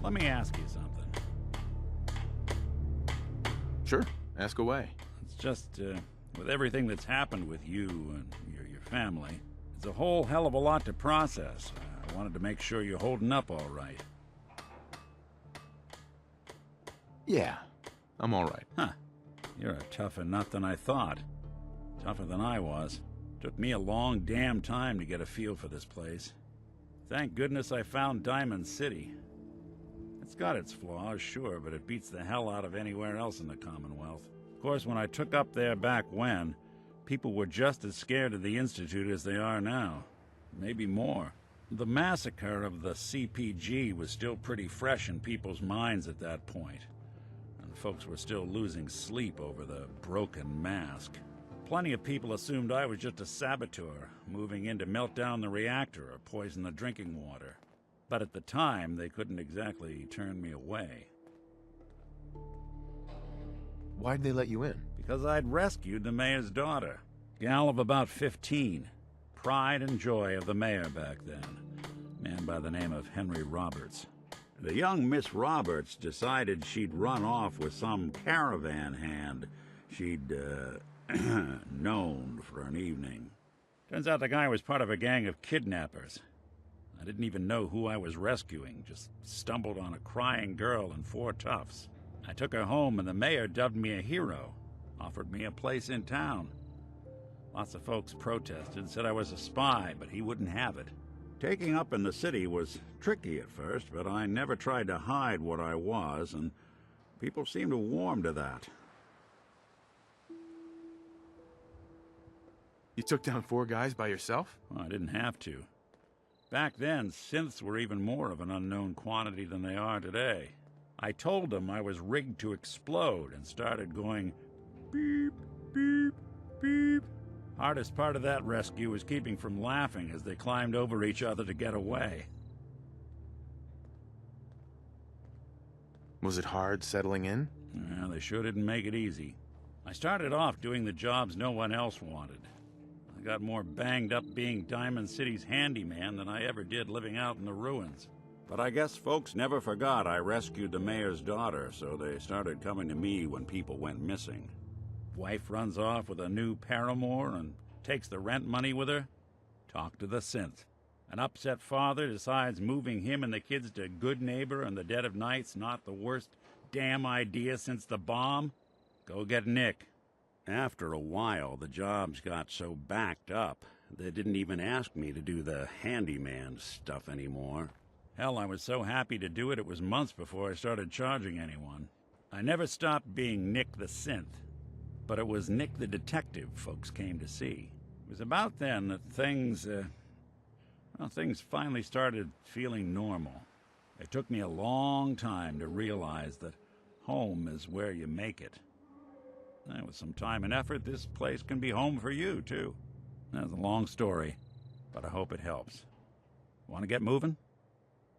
Let me ask you something. Sure, ask away. It's just, with everything that's happened with you and your family, it's a whole hell of a lot to process. I wanted to make sure you're holding up all right. Yeah, I'm all right. Huh. You're a tougher nut than I thought. Tougher than I was. Took me a long damn time to get a feel for this place. Thank goodness I found Diamond City. It's got its flaws, sure, but it beats the hell out of anywhere else in the Commonwealth. Of course, when I took up there back when, people were just as scared of the Institute as they are now. Maybe more. The massacre of the CPG was still pretty fresh in people's minds at that point, and folks were still losing sleep over the broken mask. Plenty of people assumed I was just a saboteur, moving in to melt down the reactor or poison the drinking water. But at the time, they couldn't exactly turn me away. Why'd they let you in? Because I'd rescued the mayor's daughter. Gal of about 15. Pride and joy of the mayor back then. Man by the name of Henry Roberts. The young Miss Roberts decided she'd run off with some caravan hand she'd, known for an evening. Turns out the guy was part of a gang of kidnappers. I didn't even know who I was rescuing, just stumbled on a crying girl and 4 toughs. I took her home and the mayor dubbed me a hero, offered me a place in town. Lots of folks protested, said I was a spy, but he wouldn't have it. Taking up in the city was tricky at first, but I never tried to hide what I was, and people seemed to warm to that. You took down 4 guys by yourself? Well, I didn't have to. Back then, synths were even more of an unknown quantity than they are today. I told them I was rigged to explode and started going beep, beep, beep. Hardest part of that rescue was keeping from laughing as they climbed over each other to get away. Was it hard settling in? Yeah, they sure didn't make it easy. I started off doing the jobs no one else wanted. I got more banged up being Diamond City's handyman than I ever did living out in the ruins. But I guess folks never forgot I rescued the mayor's daughter, so they started coming to me when people went missing. Wife runs off with a new paramour and takes the rent money with her. Talk to the synth. An upset father decides moving him and the kids to Good Neighbor in the dead of night's not the worst damn idea since the bomb. Go get Nick. After a while, the jobs got so backed up, they didn't even ask me to do the handyman stuff anymore. Hell, I was so happy to do it, it was months before I started charging anyone. I never stopped being Nick the Synth, but it was Nick the Detective folks came to see. It was about then that things finally started feeling normal. It took me a long time to realize that home is where you make it. And with some time and effort, this place can be home for you, too. That's a long story, but I hope it helps. Want to get moving?